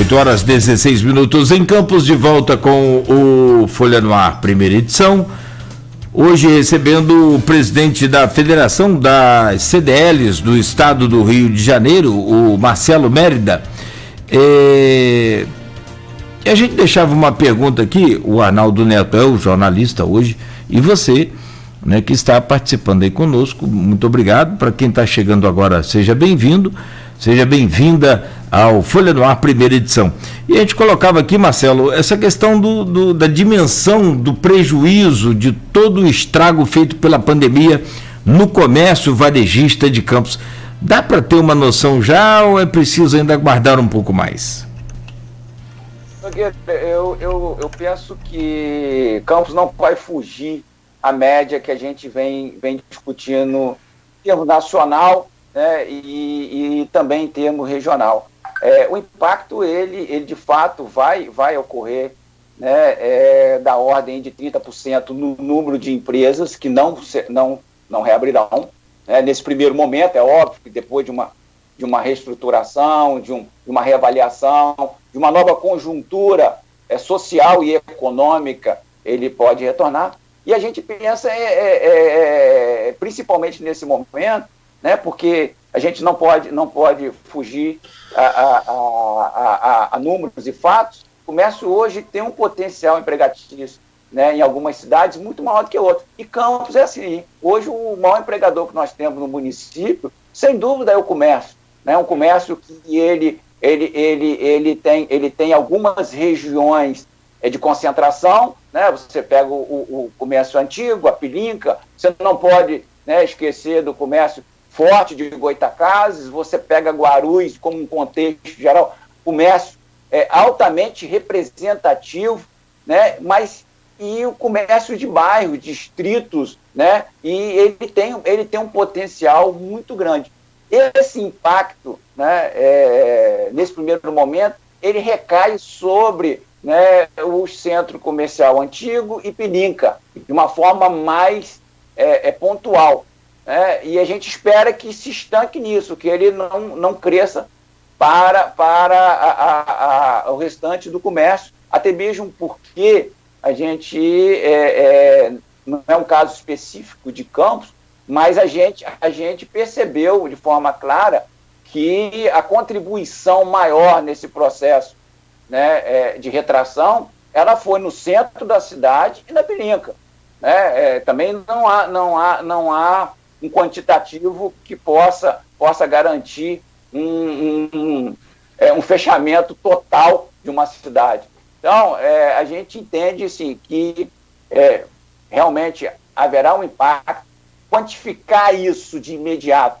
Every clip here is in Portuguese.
8 horas 16 minutos em Campos, de volta com o Folha no Ar, primeira edição. Hoje recebendo o presidente da Federação das CDLs do Estado do Rio de Janeiro, o Marcelo Mérida. E a gente deixava uma pergunta aqui, o Arnaldo Neto é o jornalista hoje, e você, né, que está participando aí conosco, muito obrigado. Para quem está chegando agora, seja bem-vindo, seja bem-vinda ao Folha no Ar, primeira edição. E a gente colocava aqui, Marcelo, essa questão da dimensão do prejuízo de todo o estrago feito pela pandemia no comércio varejista de Campos. Dá para ter uma noção já ou é preciso ainda aguardar um pouco mais? Eu penso que Campos não vai fugir à média que a gente vem discutindo em termo nacional, né, e também em termo regional. O impacto, ele de fato vai ocorrer, né, da ordem de 30% no número de empresas que não reabrirão, né, nesse primeiro momento. É óbvio que depois de uma reestruturação, de uma reavaliação, de uma nova conjuntura social e econômica, ele pode retornar. E a gente pensa, principalmente nesse momento, né, porque a gente não pode fugir a números e fatos. O comércio hoje tem um potencial empregatício, né, em algumas cidades muito maior do que outras. E Campos é assim. Hoje o maior empregador que nós temos no município, sem dúvida, é o comércio. Né, um comércio que ele tem algumas regiões de concentração, né? Você pega o comércio antigo, a Pilinca, você não pode, né, esquecer do comércio forte de Goitacazes, você pega Guarulhos como um contexto geral, comércio altamente representativo, né? E o comércio de bairros, distritos, né? E ele tem um potencial muito grande. Esse impacto, né, nesse primeiro momento, ele recai sobre, né, o centro comercial antigo e Pilinca, de uma forma mais pontual. E a gente espera que se estanque nisso, que ele não cresça para o restante do comércio, até mesmo porque a gente não é um caso específico de Campos, mas a gente percebeu de forma clara que a contribuição maior nesse processo, né, de retração, ela foi no centro da cidade e na Pilinca. Né? Também não há um quantitativo que possa garantir um fechamento total de uma cidade. Então, a gente entende, assim, que realmente haverá um impacto. Quantificar isso de imediato,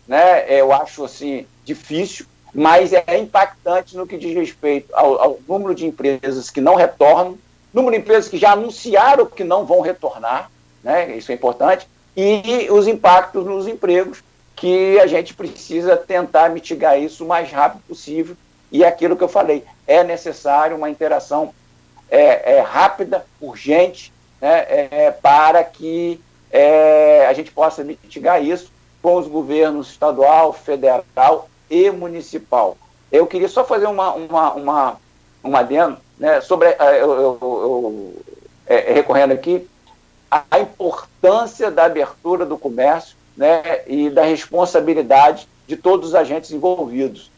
né, eu acho assim, difícil, mas é impactante no que diz respeito ao número de empresas que não retornam, número de empresas que já anunciaram que não vão retornar, né, isso é importante, e os impactos nos empregos, que a gente precisa tentar mitigar isso o mais rápido possível. E é aquilo que eu falei, é necessário uma interação rápida, urgente, né, para que a gente possa mitigar isso com os governos estadual, federal e municipal. Eu queria só fazer uma adendo, né, sobre, recorrendo aqui, a importância da abertura do comércio, né, e da responsabilidade de todos os agentes envolvidos.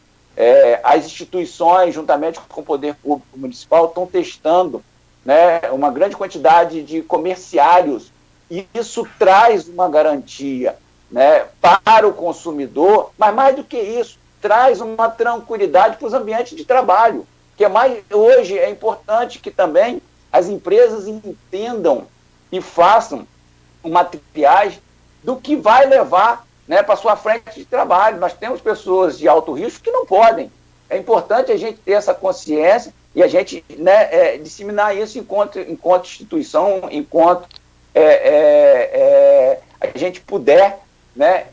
As instituições, juntamente com o poder público municipal, estão testando, né, uma grande quantidade de comerciários. E isso traz uma garantia, né, para o consumidor, mas mais do que isso, traz uma tranquilidade para os ambientes de trabalho, que hoje é importante que também as empresas entendam e façam uma triagem do que vai levar, né, para a sua frente de trabalho. Nós temos pessoas de alto risco que não podem. É importante a gente ter essa consciência e a gente, né, disseminar isso enquanto instituição, enquanto a gente puder, né,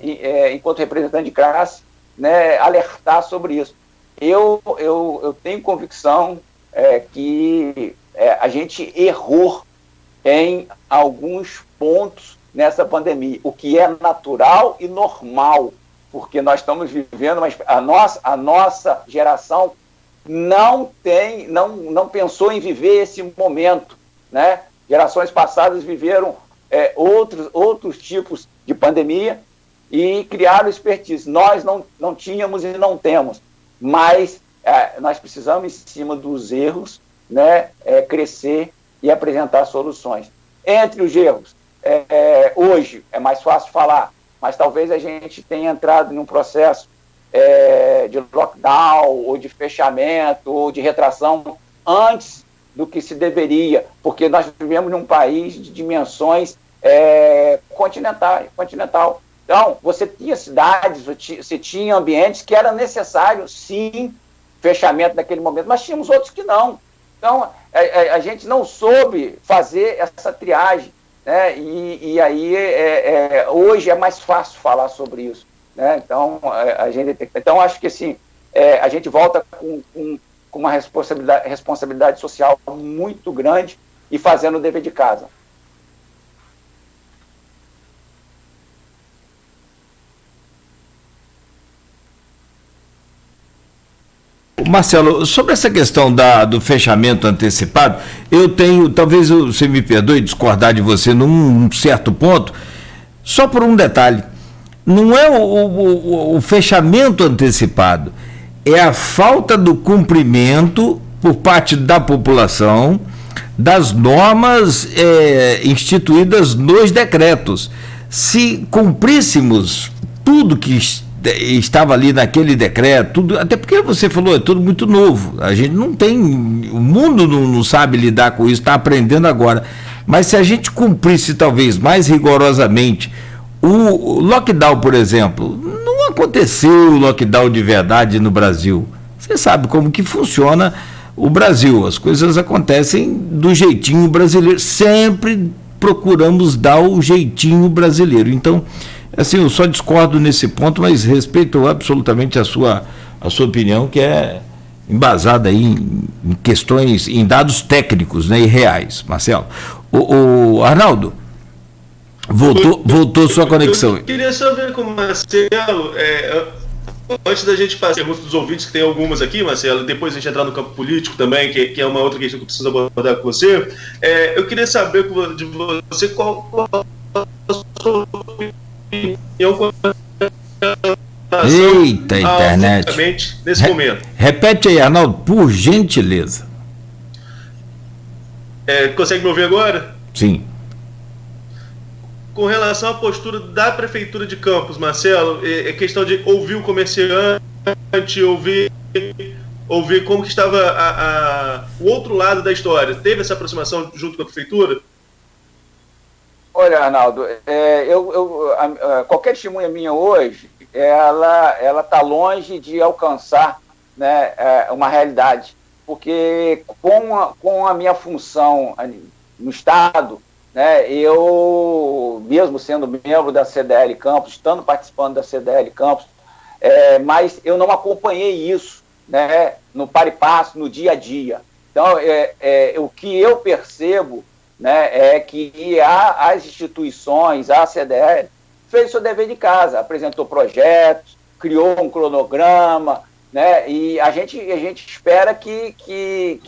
enquanto representante de classe, né, alertar sobre isso. Eu tenho convicção que a gente errou em alguns pontos nessa pandemia, o que é natural e normal, porque nós estamos vivendo, mas a nossa geração não pensou em viver esse momento, né? Gerações passadas viveram outros tipos de pandemia e criaram expertise. Nós não tínhamos e não temos, mas nós precisamos, em cima dos erros, né, crescer e apresentar soluções. Entre os erros, hoje é mais fácil falar, mas talvez a gente tenha entrado em um processo de lockdown, ou de fechamento, ou de retração antes do que se deveria, porque nós vivemos num país de dimensões continental. Então, você tinha cidades, você tinha ambientes que era necessário, sim, fechamento naquele momento, mas tínhamos outros que não. Então, a gente não soube fazer essa triagem, né? E aí, hoje é mais fácil falar sobre isso, né? Então, então acho que assim, a gente volta com uma responsabilidade social muito grande e fazendo o dever de casa. Marcelo, sobre essa questão do fechamento antecipado, eu tenho, talvez você me perdoe discordar de você num certo ponto, só por um detalhe. Não é o fechamento antecipado, é a falta do cumprimento por parte da população das normas instituídas nos decretos. Se cumpríssemos tudo que estava ali naquele decreto, tudo, até porque você falou, é tudo muito novo, a gente não tem, o mundo não sabe lidar com isso, está aprendendo agora, mas se a gente cumprisse talvez mais rigorosamente o lockdown, por exemplo, não aconteceu o lockdown de verdade no Brasil, você sabe como que funciona o Brasil, as coisas acontecem do jeitinho brasileiro, sempre procuramos dar o jeitinho brasileiro, então assim, eu só discordo nesse ponto, mas respeito absolutamente a sua opinião, que é embasada aí em questões, em dados técnicos, né, e reais. Marcelo. O Arnaldo, voltou sua conexão. Eu queria só ver com o Marcelo, antes da gente fazer perguntas dos ouvintes, que tem algumas aqui, Marcelo, depois a gente entrar no campo político também, que é uma outra questão que eu preciso abordar com você, eu queria saber de você qual a sua opinião. Eita, internet. Nesse momento. Repete aí, Arnaldo, por gentileza. Consegue me ouvir agora? Sim. Com relação à postura da Prefeitura de Campos, Marcelo, é questão de ouvir o comerciante, ouvir como que estava o outro lado da história. Teve essa aproximação junto com a Prefeitura? Olha, Arnaldo, qualquer testemunha minha hoje, ela está longe de alcançar, né, uma realidade, porque com a minha função no Estado, né, eu, mesmo sendo membro da CDL Campos, estando participando da CDL Campos, mas eu não acompanhei isso, né, no par e passo, no dia a dia. Então, o que eu percebo, né, é que as instituições, a CDL, fez o seu dever de casa, apresentou projetos, criou um cronograma, né, e a gente espera que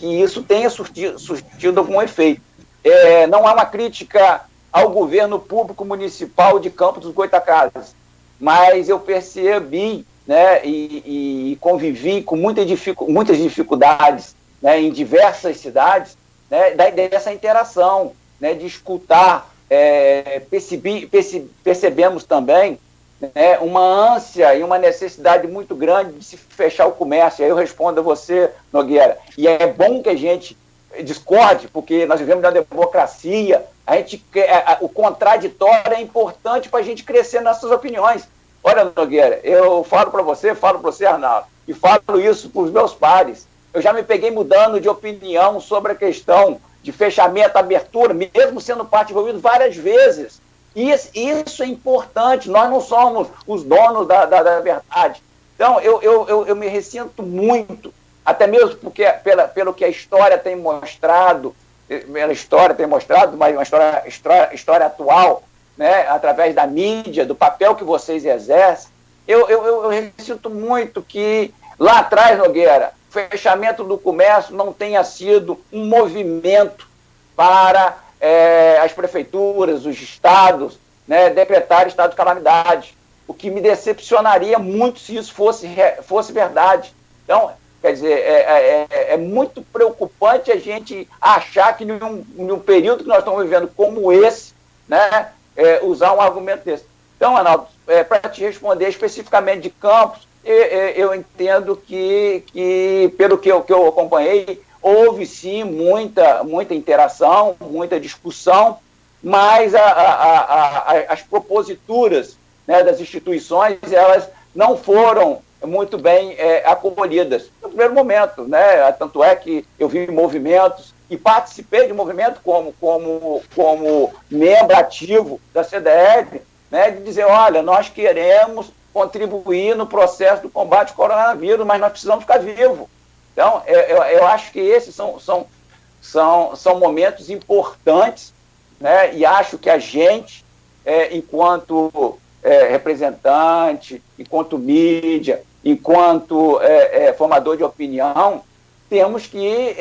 isso tenha surtido algum efeito. Não há uma crítica ao governo público municipal de Campos dos Goytacazes, mas eu percebi, né, e convivi com muitas dificuldades, né, em diversas cidades, né, dessa interação, né, de escutar, percebemos também, né, uma ânsia e uma necessidade muito grande de se fechar o comércio. Aí eu respondo a você, Nogueira, e é bom que a gente discorde, porque nós vivemos na democracia, o contraditório é importante para a gente crescer nessas opiniões. Olha, Nogueira, eu falo para você, Arnaldo, e falo isso para os meus pares. Eu já me peguei mudando de opinião sobre a questão de fechamento, abertura, mesmo sendo parte envolvida várias vezes. Isso é importante, nós não somos os donos da verdade. Então, eu me ressinto muito, até mesmo porque, pelo que a história tem mostrado, mas uma história atual, né, através da mídia, do papel que vocês exercem, eu ressinto muito que lá atrás, Nogueira, fechamento do comércio não tenha sido um movimento para as prefeituras, os estados, né, decretar estado de calamidade, o que me decepcionaria muito se isso fosse verdade. Então, quer dizer, é muito preocupante a gente achar que em um período que nós estamos vivendo como esse, né, usar um argumento desse. Então, Arnaldo, para te responder especificamente de Campos, eu entendo que pelo que eu acompanhei, houve sim muita interação, muita discussão, mas as proposituras, né, das instituições, elas não foram muito bem acolhidas no primeiro momento, né? Tanto é que eu vi movimentos e participei de movimento como membro ativo da CDL, né, de dizer, olha, nós queremos contribuir no processo do combate ao coronavírus, mas nós precisamos ficar vivos. Então, eu acho que esses são momentos importantes, né, e acho que a gente, enquanto representante, enquanto mídia, enquanto formador de opinião, temos que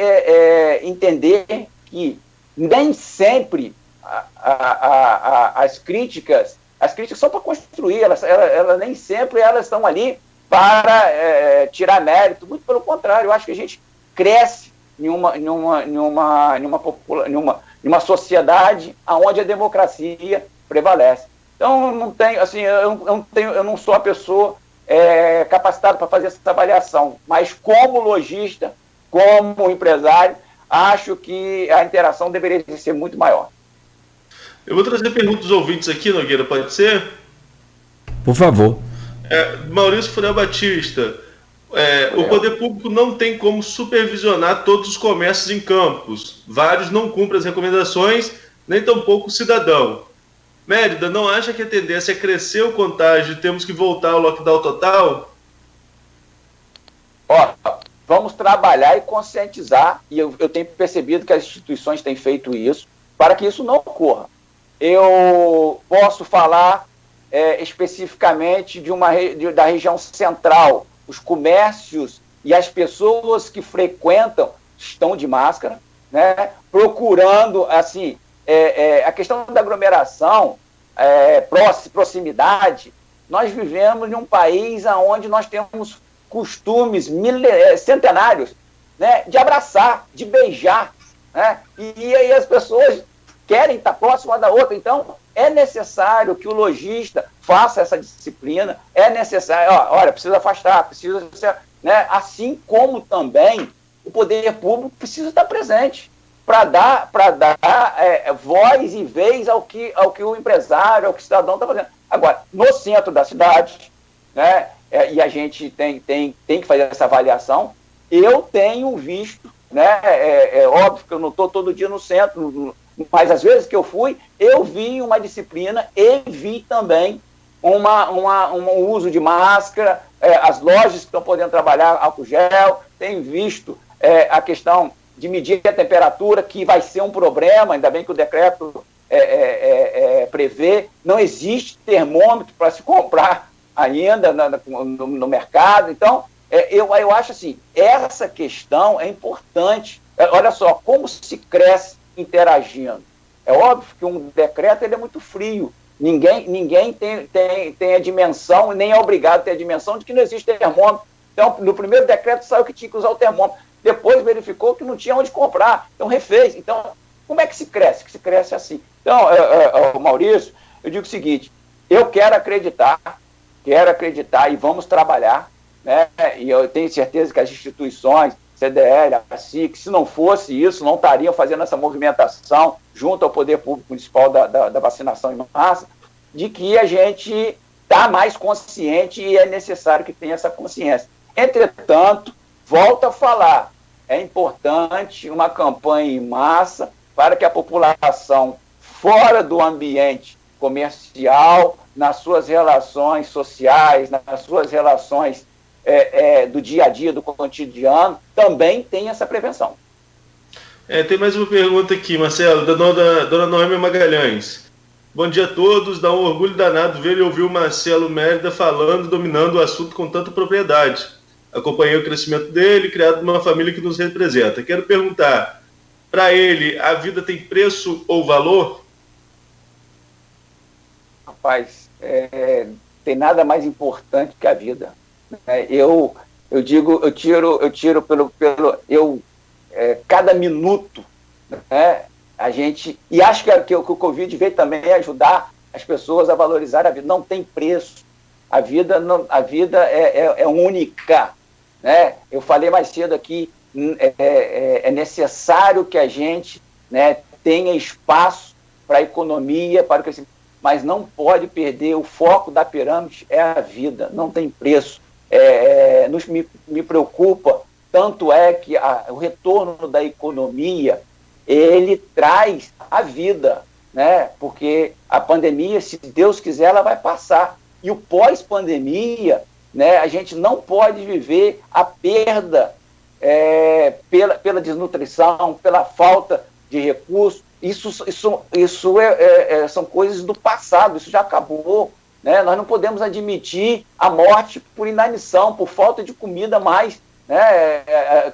entender que nem sempre as críticas são para construir, elas nem sempre elas estão ali para tirar mérito, muito pelo contrário, eu acho que a gente cresce em uma sociedade onde a democracia prevalece. Então, não tenho, assim, eu não sou a pessoa capacitada para fazer essa avaliação, mas como lojista, como empresário, acho que a interação deveria ser muito maior. Eu vou trazer perguntas dos ouvintes aqui, Nogueira, pode ser? Por favor. Maurício Furel Batista, o poder público não tem como supervisionar todos os comércios em Campos. Vários não cumprem as recomendações, nem tampouco o cidadão. Mérida, não acha que a tendência é crescer o contágio e temos que voltar ao lockdown total? Vamos trabalhar e conscientizar, e eu tenho percebido que as instituições têm feito isso, para que isso não ocorra. Eu posso falar especificamente da região central. Os comércios e as pessoas que frequentam estão de máscara, né, procurando, assim, a questão da aglomeração, proximidade. Nós vivemos em um país onde nós temos costumes centenários, né, de abraçar, de beijar, né, e aí as pessoas querem estar próximas da outra. Então, é necessário que o lojista faça essa disciplina, é necessário, olha, precisa afastar, precisa ser, né, assim como também o poder público precisa estar presente para dar voz e vez ao que o empresário, ao que o cidadão está fazendo. Agora, no centro da cidade, né, e a gente tem que fazer essa avaliação, eu tenho visto, né, óbvio que eu não estou todo dia no centro, mas às vezes que eu fui, eu vi uma disciplina e vi também um uso de máscara, as lojas que estão podendo trabalhar álcool gel, tenho visto a questão de medir a temperatura, que vai ser um problema, ainda bem que o decreto prevê, não existe termômetro para se comprar ainda no mercado. Então, eu acho assim, essa questão é importante. Olha só, como se cresce interagindo. É óbvio que um decreto ele é muito frio. Ninguém tem a dimensão, nem é obrigado a ter a dimensão de que não existe termômetro. Então, no primeiro decreto saiu que tinha que usar o termômetro. Depois verificou que não tinha onde comprar. Então, refez. Então, como é que se cresce? Que se cresce assim. Então, Maurício, eu digo o seguinte, eu quero acreditar e vamos trabalhar, né? E eu tenho certeza que as instituições, CDL, a SIC, se não fosse isso, não estariam fazendo essa movimentação junto ao poder público municipal da vacinação em massa, de que a gente está mais consciente e é necessário que tenha essa consciência. Entretanto, volto a falar, é importante uma campanha em massa para que a população, fora do ambiente comercial, nas suas relações sociais, nas suas relações do dia a dia, do cotidiano, também tem essa prevenção. Tem mais uma pergunta aqui, Marcelo, da dona Noêmia Magalhães. Bom dia a todos, dá um orgulho danado ver e ouvir o Marcelo Mérida falando, dominando o assunto com tanta propriedade. acompanhei o crescimento dele, criado numa família que nos representa. Quero perguntar, para ele, a vida tem preço ou valor? Rapaz, tem nada mais importante que a vida. Eu tiro cada minuto, né, a gente, e acho que o Covid veio também ajudar as pessoas a valorizar a vida. Não tem preço. A vida é única, né? Eu falei mais cedo aqui, é necessário que a gente, né, tenha espaço para a economia, para o crescimento, mas não pode perder o foco da pirâmide, é a vida, não tem preço. Me preocupa, tanto é que o retorno da economia, ele traz a vida, né? Porque a pandemia, se Deus quiser, ela vai passar. E o pós-pandemia, né, a gente não pode viver a perda pela desnutrição, pela falta de recursos. Isso são coisas do passado, isso já acabou. Né? Nós não podemos admitir a morte por inanição, por falta de comida mais, né?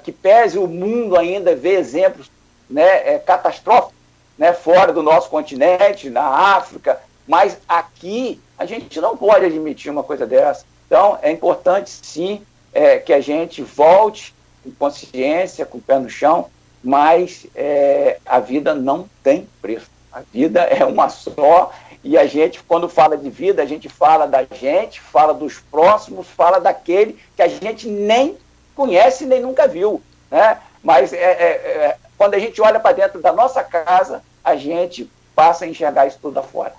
Que pese o mundo ainda ver exemplos, né, catastróficos, né, fora do nosso continente, na África, mas aqui a gente não pode admitir uma coisa dessa. Então, é importante, sim, que a gente volte com consciência, com o pé no chão, mas a vida não tem preço. A vida é uma só, e a gente, quando fala de vida, a gente fala da gente, fala dos próximos, fala daquele que a gente nem conhece, nem nunca viu, né? Mas quando a gente olha para dentro da nossa casa, a gente passa a enxergar isso tudo afora.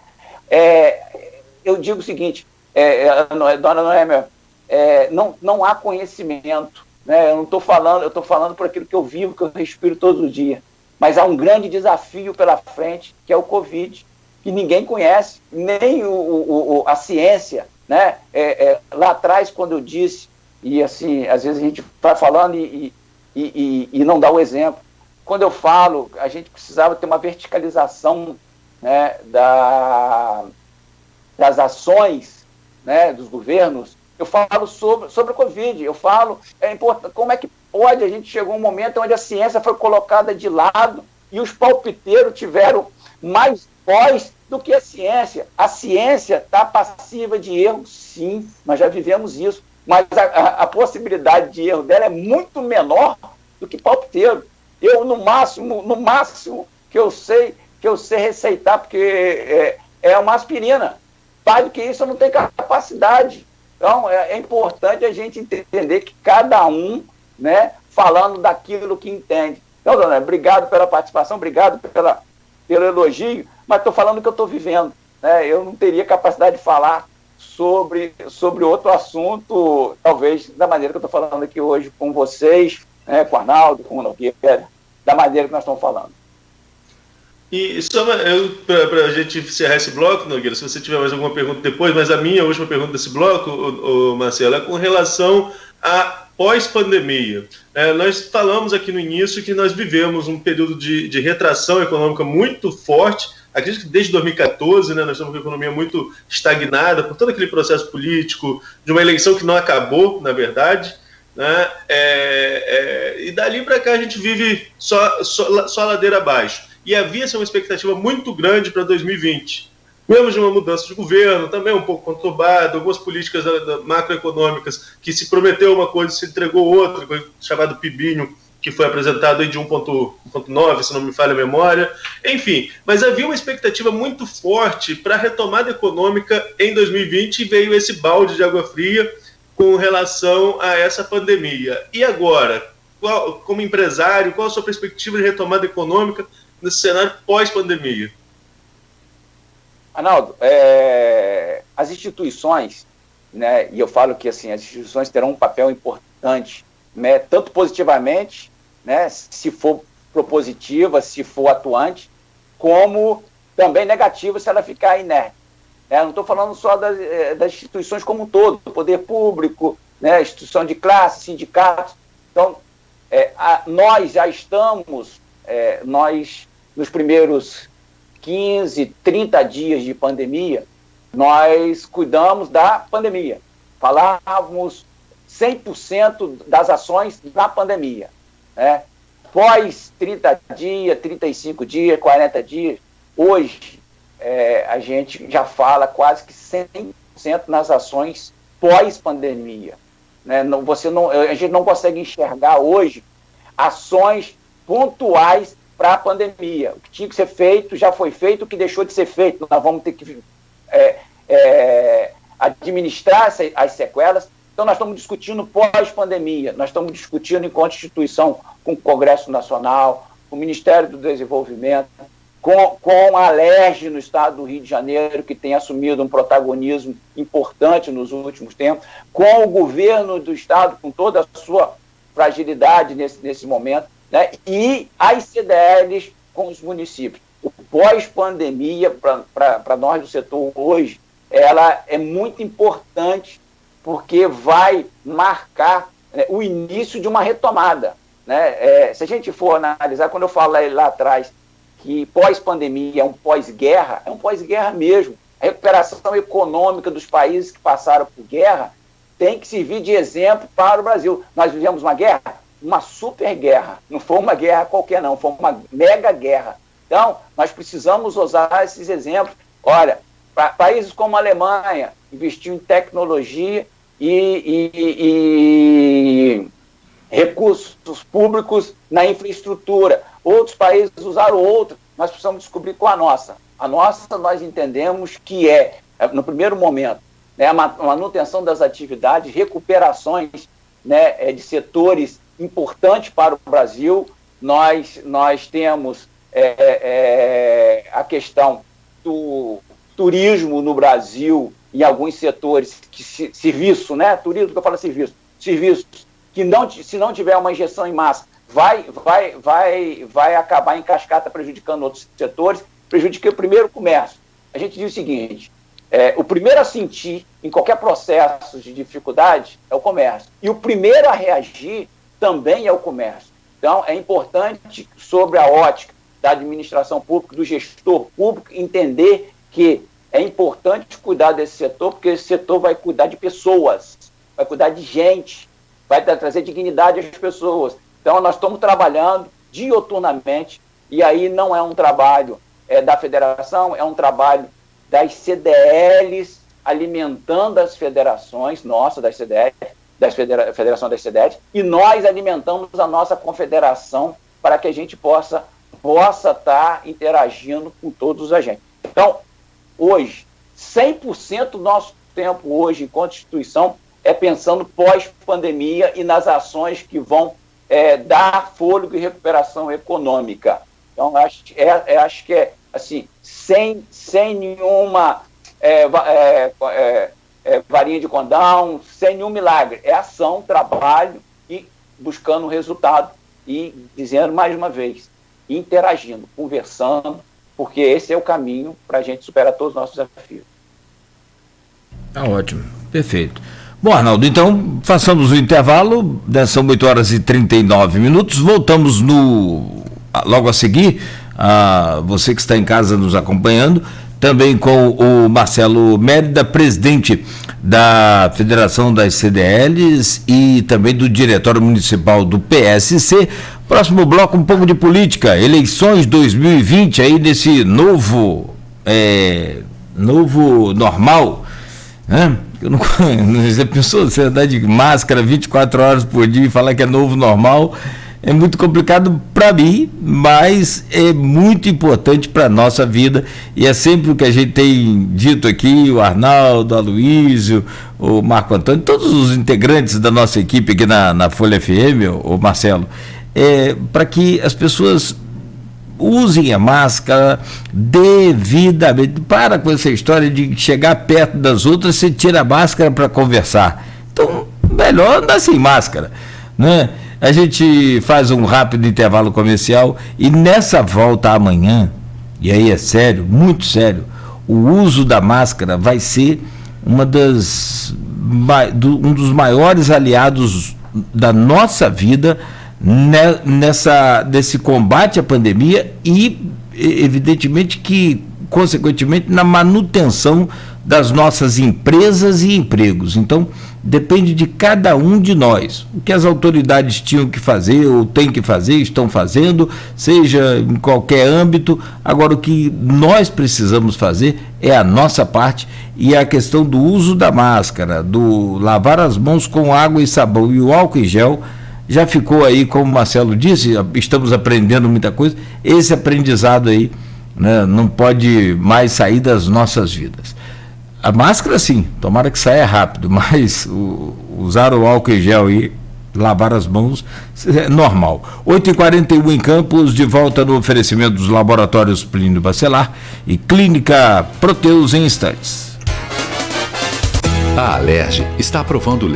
Eu digo o seguinte, dona Noêmia, não há conhecimento, né? Eu estou falando por aquilo que eu vivo, que eu respiro todos os dias, mas há um grande desafio pela frente, que é o Covid, que ninguém conhece, nem a ciência, né? Lá atrás, quando eu disse, e assim, às vezes a gente está falando e não dá o exemplo, quando eu falo, a gente precisava ter uma verticalização, né, das ações, né, dos governos. Eu falo sobre o Covid, eu falo como é que pode, a gente chegou a um momento onde a ciência foi colocada de lado e os palpiteiros tiveram mais voz do que a ciência. A ciência está passiva de erro, sim, nós já vivemos isso, mas a possibilidade de erro dela é muito menor do que palpiteiro. Eu, no máximo que eu sei receitar, porque é uma aspirina. Mais do que isso, eu não tenho capacidade. Então, é importante a gente entender que cada um, né, falando daquilo que entende. Então, dona, obrigado pela participação, obrigado pelo elogio, mas estou falando o que eu estou vivendo. Né? Eu não teria capacidade de falar sobre outro assunto, talvez da maneira que eu estou falando aqui hoje com vocês, né, com o Arnaldo, com o Nogueira, da maneira que nós estamos falando. E só para a gente encerrar esse bloco, Nogueira, se você tiver mais alguma pergunta depois, mas a minha última pergunta desse bloco, Marcelo, é com relação à pós-pandemia. Nós falamos aqui no início que nós vivemos um período de retração econômica muito forte. Acredito que desde 2014, né, nós estamos com a economia muito estagnada por todo aquele processo político, de uma eleição que não acabou, na verdade. Né? E dali para cá a gente vive só ladeira abaixo. E havia-se uma expectativa muito grande para 2020. Vemos de uma mudança de governo, também um pouco conturbada, algumas políticas macroeconômicas que se prometeu uma coisa e se entregou outra, chamado PIBinho, que foi apresentado aí de 1,9, se não me falha a memória. Enfim, mas havia uma expectativa muito forte para a retomada econômica em 2020 e veio esse balde de água fria com relação a essa pandemia. E agora, como empresário, qual a sua perspectiva de retomada econômica nesse cenário pós-pandemia? Arnaldo, as instituições, né, e eu falo que assim, as instituições terão um papel importante, né, tanto positivamente, né, se for propositiva, se for atuante, como também negativa se ela ficar inerte. Não estou falando só das instituições como um todo, do poder público, né, instituição de classe, sindicatos. Então, nós já estamos, nos primeiros 15, 30 dias de pandemia, nós cuidamos da pandemia. Falávamos 100% das ações na pandemia, né? Pós 30 dias, 35 dias, 40 dias, hoje a gente já fala quase que 100% nas ações pós-pandemia, né? A gente não consegue enxergar hoje ações pontuais para a pandemia. O que tinha que ser feito já foi feito, o que deixou de ser feito, nós vamos ter que administrar as sequelas. Então, nós estamos discutindo pós-pandemia, nós estamos discutindo em Constituição com o Congresso Nacional, com o Ministério do Desenvolvimento, com a Alerj no estado do Rio de Janeiro, que tem assumido um protagonismo importante nos últimos tempos, com o governo do estado, com toda a sua fragilidade nesse momento, né? E as CDLs com os municípios. O pós-pandemia, para nós do setor hoje, ela é muito importante, porque vai marcar, né, o início de uma retomada, né? Se a gente for analisar, quando eu falei lá atrás que pós-pandemia é um pós-guerra mesmo. A recuperação econômica dos países que passaram por guerra tem que servir de exemplo para o Brasil. Nós vivemos uma guerra, uma super guerra, não foi uma guerra qualquer não, foi uma mega guerra. Então, nós precisamos usar esses exemplos. Olha, países como a Alemanha investiu em tecnologia e recursos públicos na infraestrutura. Outros países usaram outro. Nós precisamos descobrir qual a nossa. A nossa, nós entendemos que no primeiro momento, né, a manutenção das atividades, recuperações, né, de setores importantes para o Brasil. Nós temos a questão do turismo no Brasil, em alguns setores, serviço, né? Turismo, que eu falo serviços que se não tiver uma injeção em massa, vai acabar em cascata prejudicando outros setores, prejudica o primeiro comércio. A gente diz o seguinte, o primeiro a sentir em qualquer processo de dificuldade é o comércio, e o primeiro a reagir também é o comércio. Então, é importante, sobre a ótica da administração pública, do gestor público, entender que é importante cuidar desse setor, porque esse setor vai cuidar de pessoas, vai cuidar de gente, vai trazer dignidade às pessoas. Então, nós estamos trabalhando dioturnamente, e aí não é um trabalho da federação, é um trabalho das CDLs, alimentando as federações nossas, das CDLs, Federação das CDLs, e nós alimentamos a nossa confederação para que a gente possa estar interagindo com todos os agentes. Então, hoje, 100% do nosso tempo hoje em Constituição é pensando pós-pandemia e nas ações que vão dar fôlego e recuperação econômica. Então, acho que é assim, sem nenhuma varinha de condão, sem nenhum milagre. É ação, trabalho e buscando resultado e dizendo mais uma vez, interagindo, conversando, porque esse é o caminho para a gente superar todos os nossos desafios. Tá ótimo, perfeito. Bom, Arnaldo, então façamos o intervalo, né, são 8h39, voltamos logo a seguir, você que está em casa nos acompanhando, também com o Marcelo Mérida, presidente da Federação das CDLs e também do Diretório Municipal do PSC. Próximo bloco, um pouco de política, eleições 2020, aí nesse novo normal, né? Você pensou, você andar de máscara 24 horas por dia e falar que é novo normal, é muito complicado para mim, mas é muito importante para a nossa vida, e é sempre o que a gente tem dito aqui, o Arnaldo, o Aloysio, o Marco Antônio, todos os integrantes da nossa equipe aqui na Folha FM, o Marcelo, para que as pessoas usem a máscara devidamente. Para com essa história de chegar perto das outras, você tira a máscara para conversar. Então, melhor andar sem máscara, né? A gente faz um rápido intervalo comercial e nessa volta amanhã, e aí é sério, muito sério, o uso da máscara vai ser um dos maiores aliados da nossa vida nesse combate à pandemia e, evidentemente, que, consequentemente, na manutenção das nossas empresas e empregos. Então, depende de cada um de nós. O que as autoridades tinham que fazer ou têm que fazer, estão fazendo, seja em qualquer âmbito. Agora, o que nós precisamos fazer é a nossa parte, e a questão do uso da máscara, do lavar as mãos com água e sabão e o álcool em gel, já ficou aí, como o Marcelo disse, estamos aprendendo muita coisa. Esse aprendizado aí, né, não pode mais sair das nossas vidas. A máscara, sim, tomara que saia rápido, mas usar o álcool em gel e lavar as mãos é normal. 8h41 em Campos, de volta no oferecimento dos laboratórios Plínio Bacelar e Clínica Proteus em instantes. A Alerj está aprovando